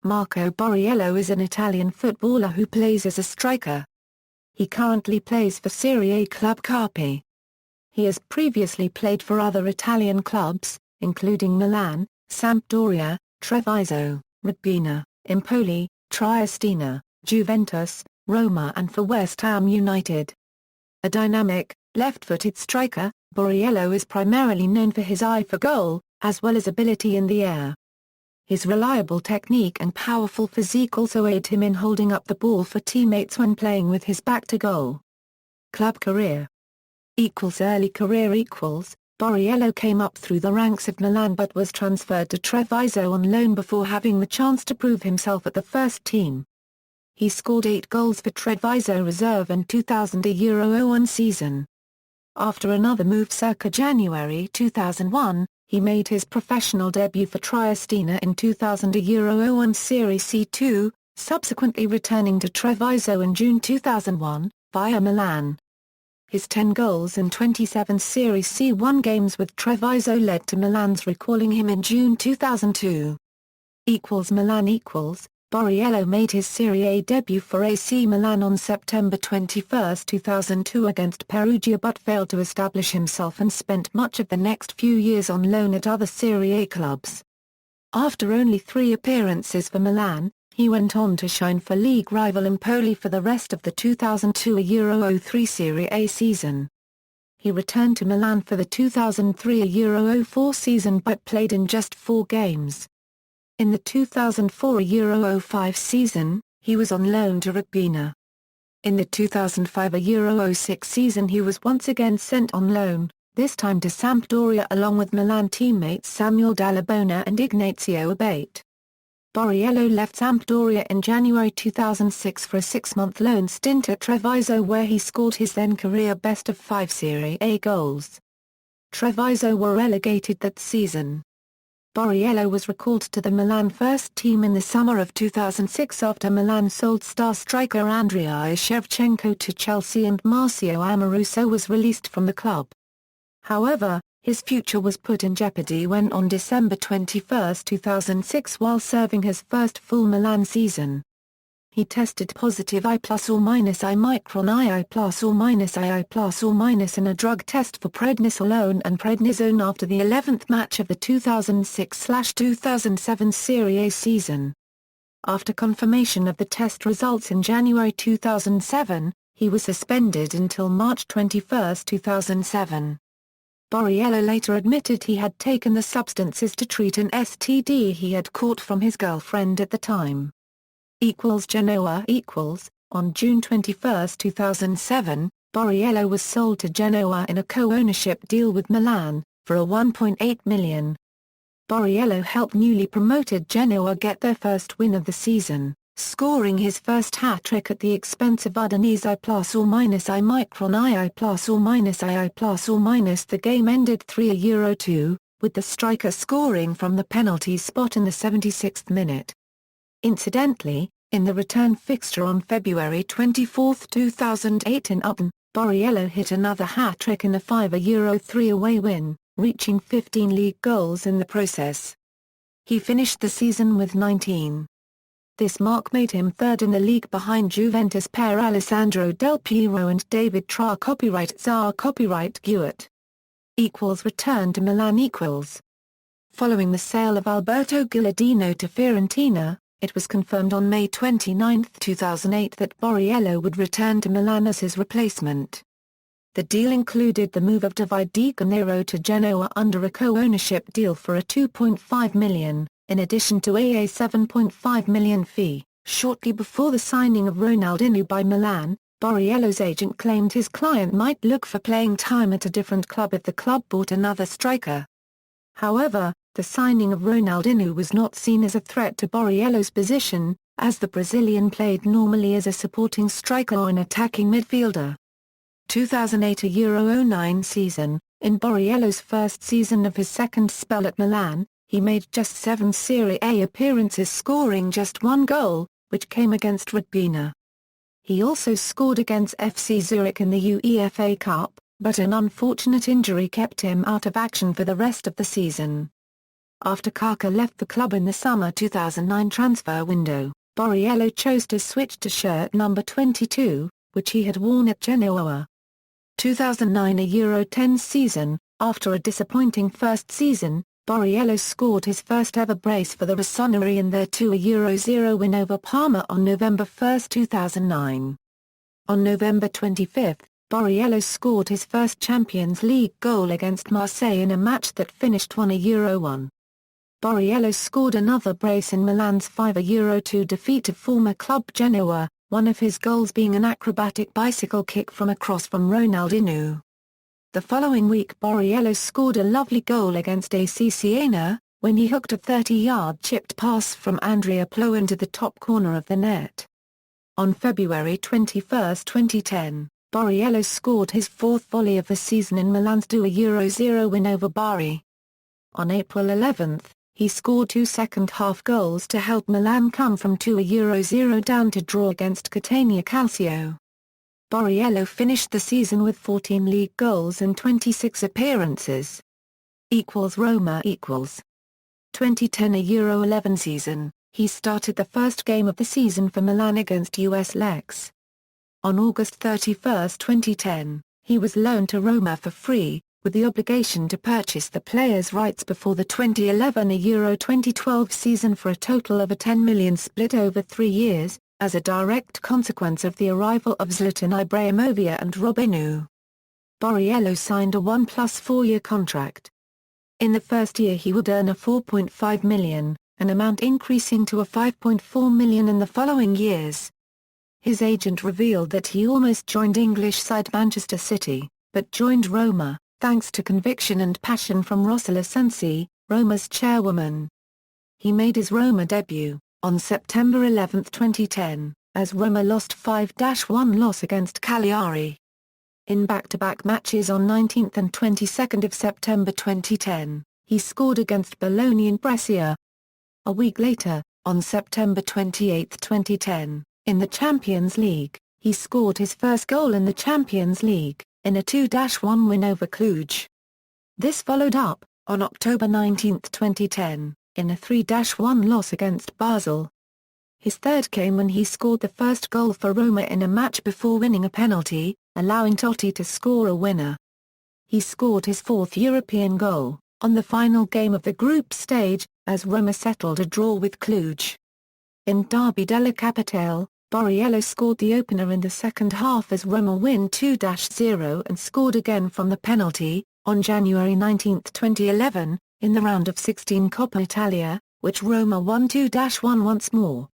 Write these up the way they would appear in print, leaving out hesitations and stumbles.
Marco Borriello is an Italian footballer who plays as a striker. He currently plays for Serie A club Carpi. He has previously played for other Italian clubs, including Milan, Sampdoria, Treviso, Reggina, Empoli, Triestina, Juventus, Roma and for West Ham United. A dynamic, left-footed striker, Boriello is primarily known for his eye for goal, as well as ability in the air. His reliable technique and powerful physique also aid him in holding up the ball for teammates when playing with his back to goal. Club career. Early career. Borriello came up through the ranks of Milan but was transferred to Treviso on loan before having the chance to prove himself at the first team. He scored 8 goals for Treviso reserve in 2000-01 season. After another move circa January 2001, he made his professional debut for Triestina in 2000-01 Serie C2, subsequently returning to Treviso in June 2001, via Milan. His 10 goals in 27 Serie C1 games with Treviso led to Milan's recalling him in June 2002. Milan. Borriello made his Serie A debut for AC Milan on September 21, 2002 against Perugia but failed to establish himself and spent much of the next few years on loan at other Serie A clubs. After only 3 appearances for Milan, he went on to shine for league rival Empoli for the rest of the 2002-03 Serie A season. He returned to Milan for the 2003-04 season but played in just 4 games. In the 2004-05 season, he was on loan to Reggina. In the 2005-06 season he was once again sent on loan, this time to Sampdoria along with Milan teammates Samuel Dall'Abona and Ignazio Abate. Borriello left Sampdoria in January 2006 for a 6-month loan stint at Treviso where he scored his then career best of 5 Serie A goals. Treviso were relegated that season. Borriello was recalled to the Milan first team in the summer of 2006 after Milan sold star striker Andriy Shevchenko to Chelsea and Marcio Amoruso was released from the club. However, his future was put in jeopardy when on December 21, 2006 while serving his first full Milan season, he tested positive I+/- Imicron II+/- in a drug test for prednisolone and prednisone after the 11th match of the 2006-2007 Serie A season. After confirmation of the test results in January 2007, he was suspended until March 21, 2007. Borriello later admitted he had taken the substances to treat an STD he had caught from his girlfriend at the time. Genoa. On June 21, 2007, Borriello was sold to Genoa in a co-ownership deal with Milan, for a $1.8 million. Borriello helped newly promoted Genoa get their first win of the season, scoring his first hat-trick at the expense of Udinese I+/- Imicron II+/- The game ended 3-2, with the striker scoring from the penalty spot in the 76th minute. Incidentally, in the return fixture on February 24, 2008 in Upton, Borriello hit another hat-trick in a 5-3 away win, reaching 15 league goals in the process. He finished the season with 19. This mark made him third in the league behind Juventus pair Alessandro Del Piero and David Tra. Czar Guet. Return to Milan. Following the sale of Alberto Gilardino to Fiorentina, it was confirmed on May 29, 2008 that Borriello would return to Milan as his replacement. The deal included the move of Davide Di Gennaro to Genoa under a co-ownership deal for a $2.5 million, in addition to a $7.5 million fee. Shortly before the signing of Ronaldinho by Milan, Borriello's agent claimed his client might look for playing time at a different club if the club bought another striker. However, the signing of Ronaldinho was not seen as a threat to Borriello's position, as the Brazilian played normally as a supporting striker or an attacking midfielder. 2008-09 season. In Borriello's first season of his second spell at Milan, he made just 7 Serie A appearances scoring just 1 goal, which came against Reggina. He also scored against FC Zurich in the UEFA Cup, but an unfortunate injury kept him out of action for the rest of the season. After Kaká left the club in the summer 2009 transfer window, Borriello chose to switch to shirt number 22, which he had worn at Genoa. 2009 a Euro 10 season. After a disappointing first season, Borriello scored his first ever brace for the Rossoneri in their 2-0 win over Parma on November 1, 2009. On November 25, Borriello scored his first Champions League goal against Marseille in a match that finished 1-1. Borriello scored another brace in Milan's 5-2 defeat of former club Genoa, one of his goals being an acrobatic bicycle kick from a cross from Ronaldinho. The following week Borriello scored a lovely goal against AC Siena, when he hooked a 30-yard chipped pass from Andrea Pirlo into the top corner of the net. On February 21, 2010, Borriello scored his fourth volley of the season in Milan's 2-0 win over Bari. On April 11, he scored two second-half goals to help Milan come from 2-0 down to draw against Catania Calcio. Borriello finished the season with 14 league goals and 26 appearances. Roma 2010 Euro 11 season, he started the first game of the season for Milan against US Lex. On August 31, 2010, he was loaned to Roma for free, with the obligation to purchase the player's rights before the 2011 Euro 2012 season for a total of $10 million split over 3 years, as a direct consequence of the arrival of Zlatan Ibrahimovic and Robinho. Borriello signed a 1+4-year contract. In the first year he would earn a $4.5 million, an amount increasing to a $5.4 million in the following years. His agent revealed that he almost joined English side Manchester City, but joined Roma, thanks to conviction and passion from Rossella Sensi, Roma's chairwoman. He made his Roma debut on September 11, 2010, as Roma lost 5-1 loss against Cagliari. In back-to-back matches on 19th and 22nd of September 2010, he scored against Bologna and Brescia. A week later, on September 28, 2010, in the Champions League, he scored his first goal in the Champions League, in a 2-1 win over Cluj. This followed up, on October 19, 2010, in a 3-1 loss against Basel. His third came when he scored the first goal for Roma in a match before winning a penalty, allowing Totti to score a winner. He scored his fourth European goal, on the final game of the group stage, as Roma settled a draw with Cluj. In Derby della Capitale, Borriello scored the opener in the second half as Roma win 2-0 and scored again from the penalty, on January 19, 2011, in the round of 16 Coppa Italia, which Roma won 2-1 once more.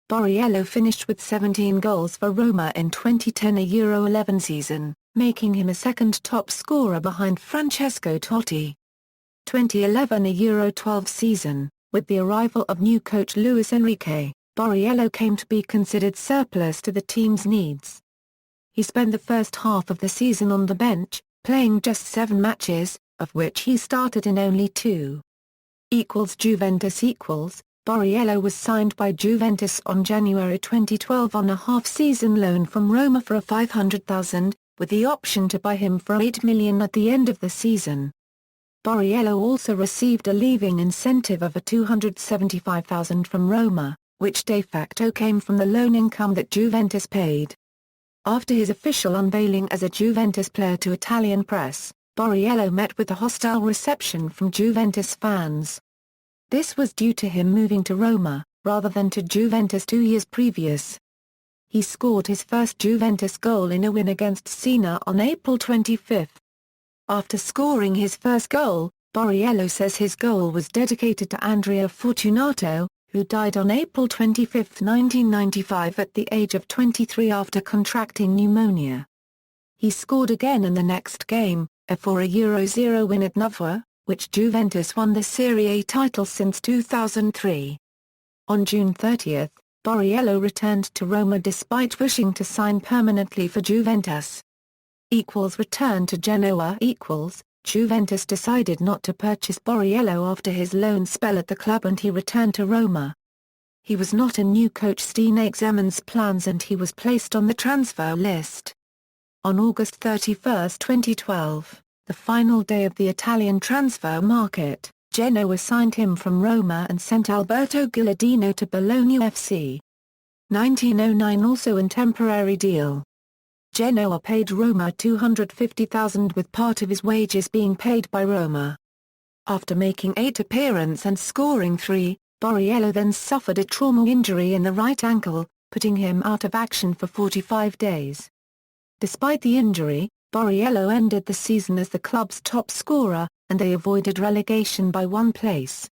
Borriello finished with 17 goals for Roma in 2010 Euro 11 season, making him a second top scorer behind Francesco Totti. 2011 Euro 12 season, with the arrival of new coach Luis Enrique, Borriello came to be considered surplus to the team's needs. He spent the first half of the season on the bench, playing just 7 matches, of which he started in only 2. Juventus Borriello was signed by Juventus on January 2012 on a half-season loan from Roma for a $500,000, with the option to buy him for $8 million at the end of the season. Borriello also received a leaving incentive of a $275,000 from Roma, which de facto came from the loan income that Juventus paid. After his official unveiling as a Juventus player to Italian press, Borriello met with a hostile reception from Juventus fans. This was due to him moving to Roma, rather than to Juventus 2 years previous. He scored his first Juventus goal in a win against Siena on April 25. After scoring his first goal, Borriello says his goal was dedicated to Andrea Fortunato, who died on April 25, 1995 at the age of 23 after contracting pneumonia. He scored again in the next game, a 4-0 win at Novara, which Juventus won the Serie A title since 2003. On June 30, Borriello returned to Roma despite wishing to sign permanently for Juventus. Return to Genoa Juventus decided not to purchase Borriello after his loan spell at the club and he returned to Roma. He was not in new coach Steen Exemen's plans and he was placed on the transfer list. On August 31, 2012, the final day of the Italian transfer market, Genoa signed him from Roma and sent Alberto Gilardino to Bologna FC. 1909 also in temporary deal. Genoa paid Roma $250,000 with part of his wages being paid by Roma. After making 8 appearances and scoring 3, Borriello then suffered a trauma injury in the right ankle, putting him out of action for 45 days. Despite the injury, Borriello ended the season as the club's top scorer, and they avoided relegation by 1 place.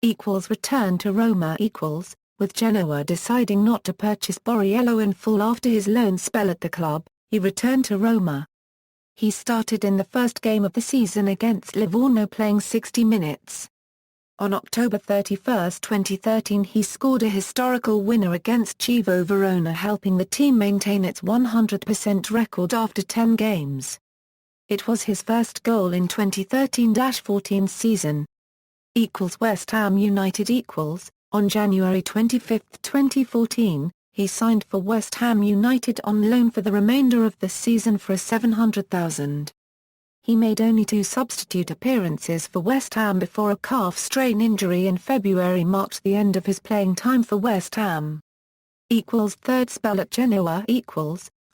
Returned to Roma with Genoa deciding not to purchase Borriello in full after his loan spell at the club. He returned to Roma. He started in the first game of the season against Livorno playing 60 minutes. On October 31, 2013 he scored a historical winner against Chievo Verona, helping the team maintain its 100% record after 10 games. It was his first goal in 2013-14 season. West Ham United On January 25, 2014, he signed for West Ham United on loan for the remainder of the season for $700,000. He made only 2 substitute appearances for West Ham before a calf strain injury in February marked the end of his playing time for West Ham. Third spell at Genoa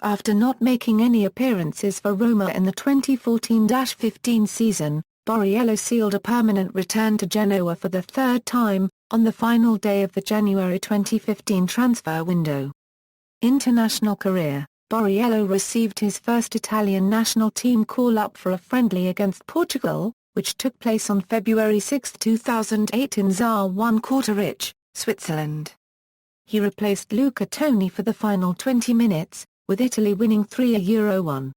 After not making any appearances for Roma in the 2014-15 season, Borriello sealed a permanent return to Genoa for the 3rd time, on the final day of the January 2015 transfer window. International career: Borriello received his first Italian national team call-up for a friendly against Portugal, which took place on February 6, 2008 in Saar 1/4, Switzerland. He replaced Luca Toni for the final 20 minutes, with Italy winning 3-1.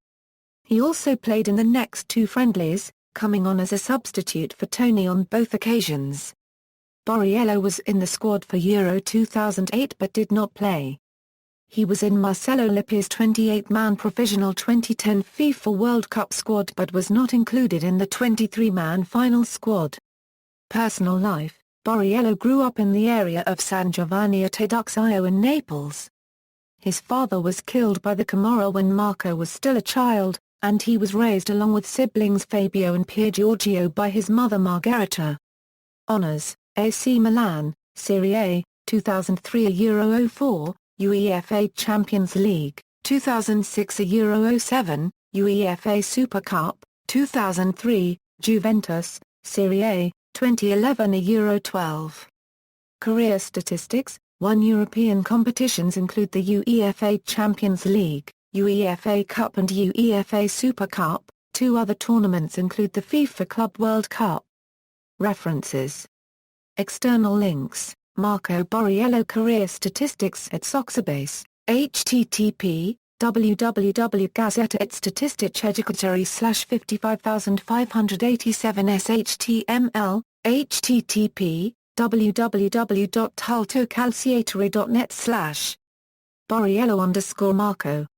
He also played in the next 2 friendlies, coming on as a substitute for Toni on both occasions. Borriello was in the squad for Euro 2008 but did not play. He was in Marcelo Lippi's 28-man provisional 2010 FIFA World Cup squad but was not included in the 23-man final squad. Personal life: Borriello grew up in the area of San Giovanni at Eduxio in Naples. His father was killed by the Camorra when Marco was still a child, and he was raised along with siblings Fabio and Pier Giorgio by his mother Margherita. Honours: AC Milan, Serie A, 2003 Euro 04, UEFA Champions League, 2006 Euro 07, UEFA Super Cup, 2003, Juventus, Serie A, 2011 Euro 12. Career statistics: 1 European competitions include the UEFA Champions League, UEFA Cup and UEFA Super Cup. 2 other tournaments include the FIFA Club World Cup. References. External links: Marco Borriello Career Statistics at Soxabase, http www.Gazzetta Statistica/55587 html, http www.hultocalciatore.net/Borriello_Marco